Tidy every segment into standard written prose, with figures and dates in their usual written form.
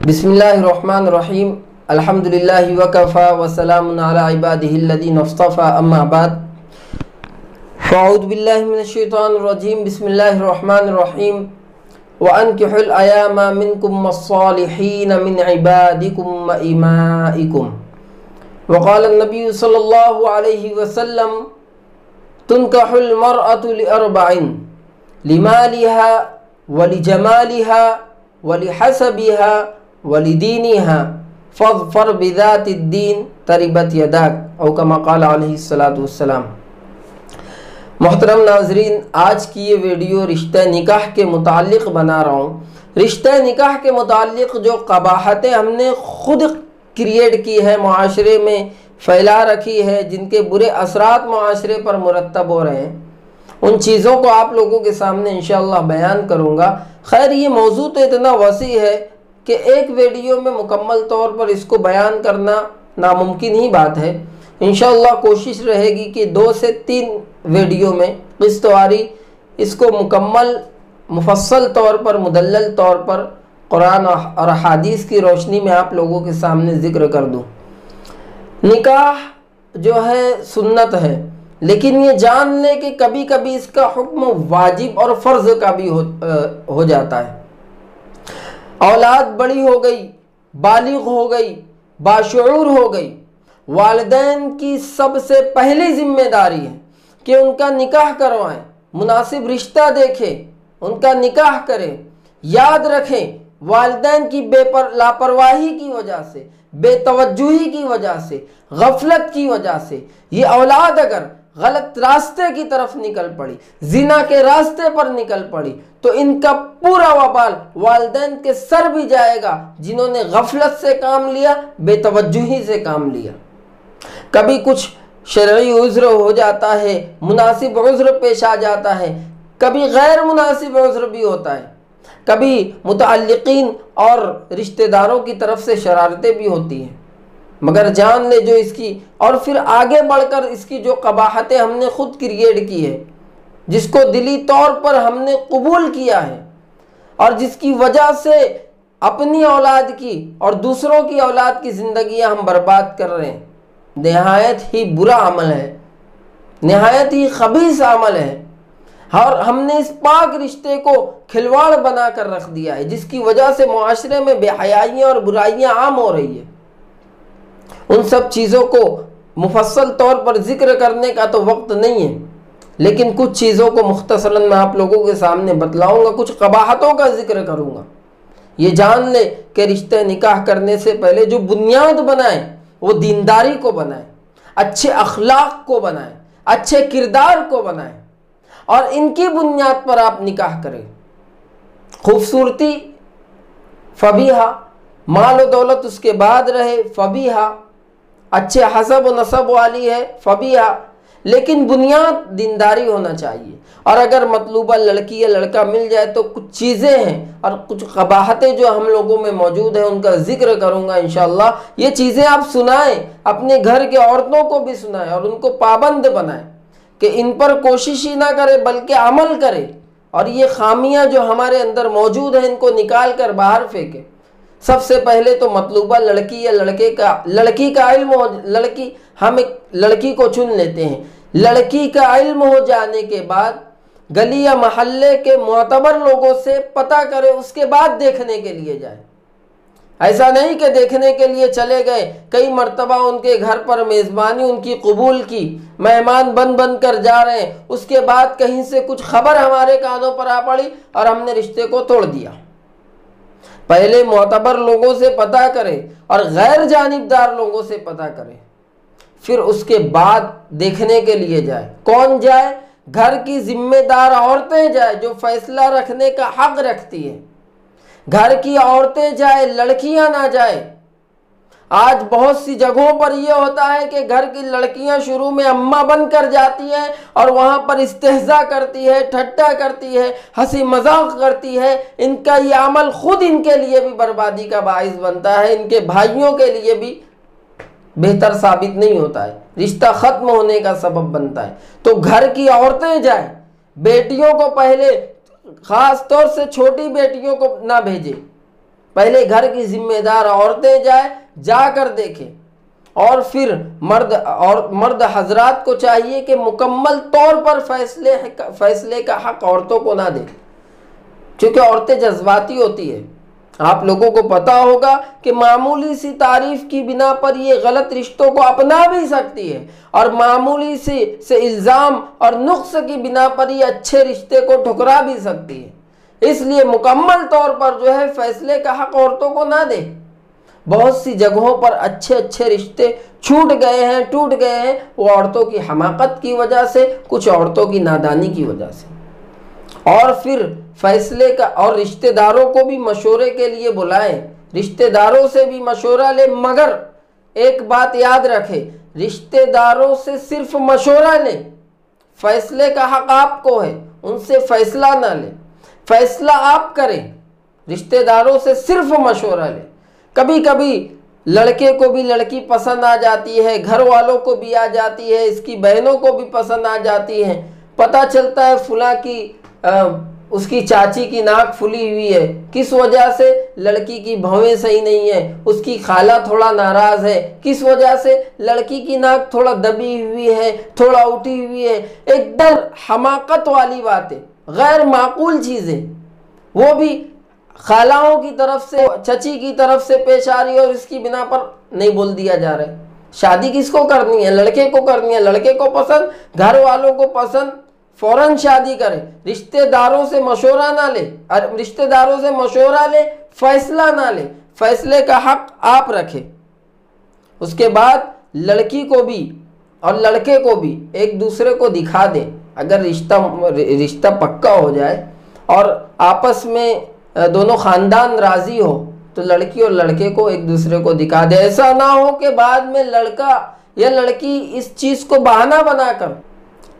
बिस्मिल्लाहिर्रहमानिर्रहीम अल्हम्दुलिल्लाहि वकफ़ा वसलामुन अला इबादिहिल्लज़ीना इस्तफ़ा अम्मा बाद फ़अऊज़ु बिल्लाहि मिनश्शैतानिर्रजीम बिस्मिल्लाहिर्रहमानिर्रहीम व अनकिहुल अयामा मिनकुम वस्सालिहीन मिन इबादिकुम व इमाइकुम व क़ाला नबी सल्लल्लाहु अलैहि वसल्लम तुनकहुल मरअतु लिअरबइन लिमालिहा व लिजमालिहा व लिहसबिहा वलिदीनिहा फ़ज़फ़र बिज़ातिद्दीन तरिबत यदाक औ कमा क़ाला अलैहिस्सलातु वस्सलाम। मोहतरम नाज़रीन, आज की ये वीडियो रिश्ते निकाह के मुताल्लिक़ बना रहा हूँ। रिश्ते निकाह के मुताल्लिक़ जो क़बाहतें हमने ख़ुद क्रिएट की है, मुआशरे में फैला रखी है, जिनके बुरे असरात मुआशरे पर मुरतब हो रहे हैं, उन चीज़ों को आप लोगों के सामने इंशाअल्लाह बयान करूँगा। खैर, ये मौजू तो इतना वसी है कि एक वीडियो में मुकम्मल तौर पर इसको बयान करना नामुमकिन ही बात है। इंशाअल्लाह कोशिश रहेगी कि 2 से 3 वीडियो में किस्तवारी इसको मुकम्मल मुफस्सल तौर पर, मुदल्लल तौर पर कुरान और हदीस की रोशनी में आप लोगों के सामने ज़िक्र कर दूँ। निकाह जो है सुन्नत है, लेकिन ये जान लें कि कभी कभी इसका हुक्म वाजिब और फ़र्ज़ का भी हो जाता है। औलाद बड़ी हो गई, बालिग हो गई, बाशऊर हो गई, वालिदैन की सबसे पहली जिम्मेदारी है कि उनका निकाह करवाएं, मुनासिब रिश्ता देखें, उनका निकाह करें। याद रखें, वालिदैन की लापरवाही की वजह से, बेतवज्जुही की वजह से, गफलत की वजह से ये औलाद अगर गलत रास्ते की तरफ निकल पड़ी, जिना के रास्ते पर निकल पड़ी, तो इनका पूरा वबाल वालिदैन के सर भी जाएगा, जिन्होंने गफलत से काम लिया, बेतवज्जुही से काम लिया। कभी कुछ शरई उज़्र हो जाता है, मुनासिब उज़्र पेश आ जाता है, कभी गैर मुनासिब उज़्र भी होता है, कभी मुतअल्लिक़ीन और रिश्तेदारों की तरफ से शरारतें भी होती हैं। मगर जान ले जो इसकी, और फिर आगे बढ़कर इसकी जो क़बाहतें हमने ख़ुद क्रिएट की है, जिसको दिली तौर पर हमने कबूल किया है और जिसकी वजह से अपनी औलाद की और दूसरों की औलाद की ज़िंदगियां हम बर्बाद कर रहे हैं, नहायत ही बुरा अमल है, नहायत ही खबीस अमल है। और हमने इस पाक रिश्ते को खिलवाड़ बना कर रख दिया है, जिसकी वजह से मुआशरे में बेहयाइयाँ और बुराइयाँ आम हो रही है। उन सब चीज़ों को मुफस्सल तौर पर ज़िक्र करने का तो वक्त नहीं है, लेकिन कुछ चीज़ों को मुख्तसरन मैं आप लोगों के सामने बतलाऊंगा, कुछ क़बाहतों का ज़िक्र करूंगा। ये जान ले कि रिश्ते निकाह करने से पहले जो बुनियाद बनाए वो दीनदारी को बनाए, अच्छे अखलाक को बनाए, अच्छे किरदार को बनाए, और इनकी बुनियाद पर आप निकाह करें। खूबसूरती फबीहा, माल व दौलत उसके बाद रहे फबीहा, अच्छे हसब व नसब वाली है फबीहा, लेकिन बुनियाद दीनदारी होना चाहिए। और अगर मतलूबा लड़की या लड़का मिल जाए तो कुछ चीज़ें हैं और कुछ क़बाहतें जो हम लोगों में मौजूद हैं, उनका ज़िक्र करूँगा इंशाअल्लाह। ये चीज़ें आप सुनाएं, अपने घर के औरतों को भी सुनाएं और उनको पाबंद बनाएं कि इन पर कोशिश ही ना करें बल्कि अमल करें, और ये खामियां जो हमारे अंदर मौजूद हैं इनको निकाल कर बाहर फेंकें। सबसे पहले तो मतलूबा लड़की या लड़की का इल्म हो, हम एक लड़की को चुन लेते हैं, लड़की का इल्म हो जाने के बाद गली या महल्ले के मुअतबर लोगों से पता करें, उसके बाद देखने के लिए जाए। ऐसा नहीं कि देखने के लिए चले गए, कई मर्तबा उनके घर पर मेज़बानी उनकी कबूल की, मेहमान बन कर जा रहे हैं, उसके बाद कहीं से कुछ खबर हमारे कानों पर आ पड़ी और हमने रिश्ते को तोड़ दिया। पहले मुअतबर लोगों से पता करें और गैर जानिबदार लोगों से पता करें, फिर उसके बाद देखने के लिए जाए। कौन जाए? घर की जिम्मेदार औरतें जाए, जो फैसला रखने का हक रखती है। घर की औरतें जाए, लड़कियां ना जाए। आज बहुत सी जगहों पर यह होता है कि घर की लड़कियां शुरू में अम्मा बनकर जाती हैं और वहां पर इस्तेहज़ा करती है, ठट्टा करती है, हंसी मजाक करती है। इनका ये अमल खुद इनके लिए भी बर्बादी का बाइस बनता है, इनके भाइयों के लिए भी बेहतर साबित नहीं होता है, रिश्ता ख़त्म होने का सबब बनता है। तो घर की औरतें जाएं, बेटियों को पहले ख़ास तौर से छोटी बेटियों को ना भेजें, پہلے گھر کی ذمہ دار عورتیں جا کر دیکھیں، اور پھر مرد حضرات کو چاہیے کہ مکمل طور پر فیصلے کا حق عورتوں کو نہ دیں، کیونکہ عورتیں جذباتی ہوتی ہیں۔ آپ لوگوں کو پتا ہوگا کہ معمولی سی تعریف کی بنا پر یہ غلط رشتوں کو اپنا بھی سکتی ہے، اور معمولی سے الزام اور نقص کی بنا پر یہ اچھے رشتے کو ٹھکرا بھی سکتی ہے۔ اس لیے مکمل طور پر فیصلے کا حق عورتوں کو نہ دے۔ بہت سی جگہوں پر اچھے رشتے ٹوٹ گئے ہیں، وہ عورتوں کی حماقت کی وجہ سے، کچھ عورتوں کی نادانی کی وجہ سے۔ اور پھر فیصلے کا اور رشتہ داروں کو بھی مشورے کے لیے بلائیں، رشتہ داروں سے بھی مشورہ لیں، مگر ایک بات یاد رکھیں، رشتہ داروں سے صرف مشورہ لیں، فیصلے کا حق آپ کو ہے، ان سے فیصلہ نہ لیں، فیصلہ آپ کریں، رشتہ داروں سے صرف مشورہ لیں۔ کبھی کبھی لڑکے کو بھی لڑکی پسند آ جاتی ہے، گھر والوں کو بھی آ جاتی ہے، اس کی بہنوں کو بھی پسند آ جاتی ہے، پتہ چلتا ہے فلاں کی اس کی چاچی کی ناک پھلی ہوئی ہے، کس وجہ سے؟ لڑکی کی بھویں صحیح نہیں ہے، اس کی خالہ تھوڑا ناراض ہے، کس وجہ سے؟ لڑکی کی ناک تھوڑا دبی ہوئی ہے، تھوڑا اٹھی ہوئی ہے۔ ایک دم حماقت والی باتیں، غیر معقول چیزیں، وہ بھی خالہوں کی طرف سے، چچی کی طرف سے پیش آ رہی ہے، اور اس کی بنا پر نہیں بول دیا جا رہا ہے۔ شادی کس کو کرنی ہے؟ لڑکے کو کرنی ہے، لڑکے کو پسند، گھر والوں کو پسند، فوراً شادی کریں، رشتہ داروں سے مشورہ نہ لے، رشتہ داروں سے مشورہ لے، فیصلہ نہ لے، فیصلے کا حق آپ رکھیں۔ اس کے بعد لڑکی کو بھی اور لڑکے کو بھی ایک دوسرے کو دکھا دیں، اگر رشتہ پکا ہو جائے اور آپس میں دونوں خاندان راضی ہو تو لڑکی اور لڑکے کو ایک دوسرے کو دکھا دے۔ ایسا نہ ہو کہ بعد میں لڑکا یا لڑکی اس چیز کو بہانہ بنا کر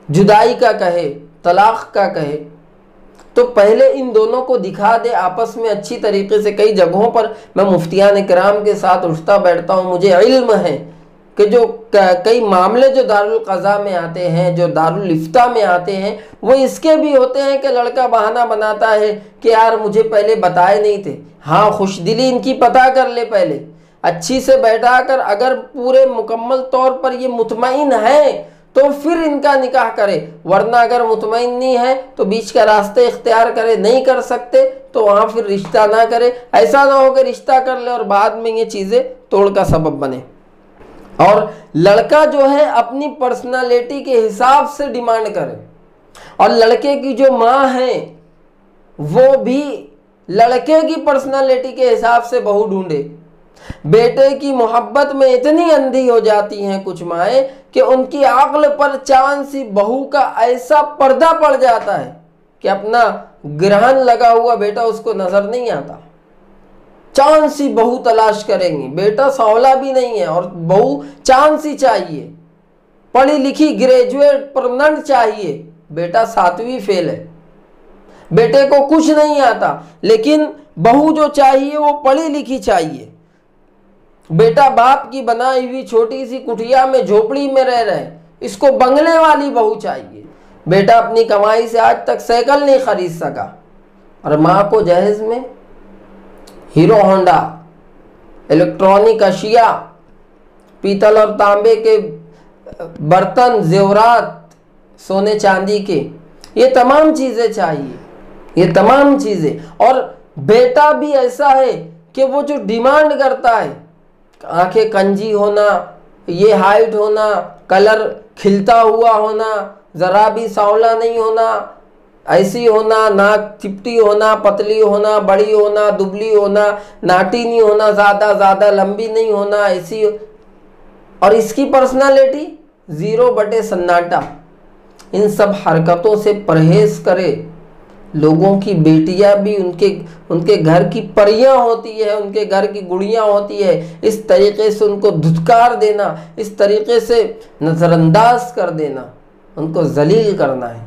جدائی کا کہے، طلاق کا کہے۔ تو پہلے ان دونوں کو دکھا دے آپس میں اچھی طریقے سے۔ کئی جگہوں پر میں مفتیان کرام کے ساتھ اٹھتا بیٹھتا ہوں، مجھے علم ہے کہ جو کئی معاملے جو دارالقضاء میں آتے ہیں، جو دارالافتاء میں آتے ہیں، وہ اس کے بھی ہوتے ہیں کہ لڑکا بہانہ بناتا ہے کہ یار مجھے پہلے بتائے نہیں تھے۔ ہاں، خوش دلی ان کی پتہ کر لے، پہلے اچھی سے بیٹھا کر، اگر پورے مکمل طور پر یہ مطمئن ہے تو پھر ان کا نکاح کرے، ورنہ اگر مطمئن نہیں ہے تو بیچ کا راستے اختیار کرے، نہیں کر سکتے تو وہاں پھر رشتہ نہ کرے۔ ایسا نہ ہو کہ رشتہ کر لے اور بعد میں یہ چیزیں توڑ کا سبب بنے۔ اور لڑکا جو ہے اپنی پرسنالٹی کے حساب سے ڈیمانڈ کرے، اور لڑکے کی جو ماں ہے وہ بھی لڑکے کی پرسنالٹی کے حساب سے بہو ڈھونڈے۔ بیٹے کی محبت میں اتنی اندھی ہو جاتی ہیں کچھ مائیں کہ ان کی عقل پر چاند سی بہو کا ایسا پردہ پڑ جاتا ہے کہ اپنا گرہن لگا ہوا بیٹا اس کو نظر نہیں آتا۔ چاند سی بہو تلاش کریں گی، بیٹا سانولا بھی نہیں ہے اور بہو چاند سی چاہیے، پڑھی لکھی گریجویٹ پرمننٹ چاہیے، بیٹا 7ویں فیل ہے، بیٹے کو کچھ نہیں آتا، لیکن بہو جو چاہیے وہ پڑھی لکھی چاہیے۔ بیٹا باپ کی بنائی ہوئی چھوٹی سی کٹھیا میں جھوپڑی میں رہ رہے، اس کو بنگلے والی بہو چاہیے۔ بیٹا اپنی کمائی سے آج تک سائیکل نہیں خرید سکا، اور ماں کو جہیز میں ہیرو ہونڈا، الیکٹرانک اشیاء، پیتل اور تانبے کے برتن، زیورات، سونے چاندی کے، یہ تمام چیزیں چاہیے، یہ تمام چیزیں۔ اور بیٹا بھی ایسا ہے کہ وہ جو ڈیمانڈ کرتا ہے، آنکھیں کنجی ہونا، یہ ہائٹ ہونا، کلر کھلتا ہوا ہونا، ذرا بھی سانولا نہیں ہونا، ایسی ہونا، ناک چپٹی ہونا، پتلی ہونا، بڑی ہونا، دبلی ہونا، ناٹی نہیں ہونا، زیادہ لمبی نہیں ہونا، ایسی، اور اس کی پرسنالٹی 0/سناٹا۔ ان سب حرکتوں سے پرہیز کرے۔ لوگوں کی بیٹیاں بھی ان کے گھر کی پریاں ہوتی ہے، ان کے گھر کی گڑیاں ہوتی ہے، اس طریقے سے ان کو دھتکار دینا، اس طریقے سے نظر انداز کر دینا، ان کو ذلیل کرنا ہے۔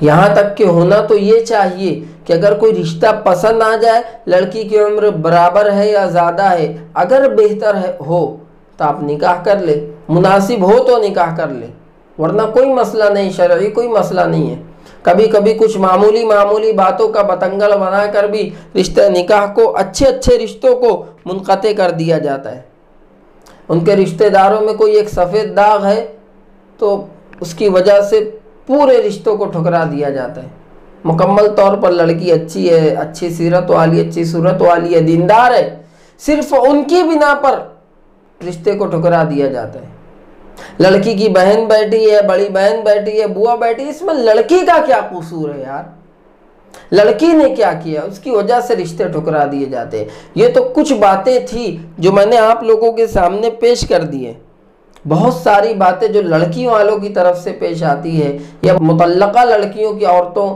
یہاں تک کہ ہونا تو یہ چاہیے کہ اگر کوئی رشتہ پسند آ جائے، لڑکی کی عمر برابر ہے یا زیادہ ہے، اگر بہتر ہو تو آپ نکاح کر لیں، مناسب ہو تو نکاح کر لیں، ورنہ کوئی مسئلہ نہیں، شرعی کوئی مسئلہ نہیں ہے۔ कभी कभी कुछ मामूली मामूली बातों का बतंगड़ बनाकर भी रिश्ते निकाह को, अच्छे अच्छे रिश्तों को मुनक़ते कर दिया जाता है। उनके रिश्तेदारों में कोई एक सफ़ेद दाग है तो उसकी वजह से पूरे रिश्तों को ठुकरा दिया जाता है। मुकम्मल तौर पर लड़की अच्छी है, अच्छी सीरत वाली, अच्छी सूरत वाली है, दीनदार है, सिर्फ उनकी बिना पर रिश्ते को ठुकरा दिया जाता है। लड़की की बहन बैठी है, बड़ी बहन बैठी है, बुआ बैठी है, इसमें लड़की का क्या कसूर है यार? लड़की ने क्या किया? उसकी वजह से रिश्ते ठुकरा दिए जाते हैं। ये तो कुछ बातें थी जो मैंने आप लोगों के सामने पेश कर दी है। बहुत सारी बातें जो लड़कियों वालों की तरफ से पेश आती है या मुतल्लका लड़कियों की, औरतों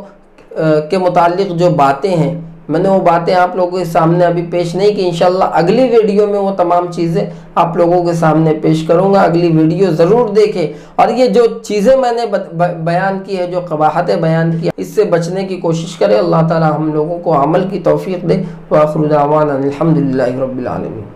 के मुतालिक जो बातें हैं, मैंने वो बातें आप लोगों के सामने अभी पेश नहीं की। इंशाल्लाह अगली वीडियो में वो तमाम चीज़ें आप लोगों के सामने पेश करूंगा। अगली वीडियो ज़रूर देखें और ये जो चीज़ें मैंने बयान की है, जो क़बाहतें बयान की, इससे बचने की कोशिश करें। अल्लाह ताला हम लोगों को अमल की तौफीक दे। व आखिरु दावाना अनिल हम्दुलिल्लाहि रब्बिल आलमीन।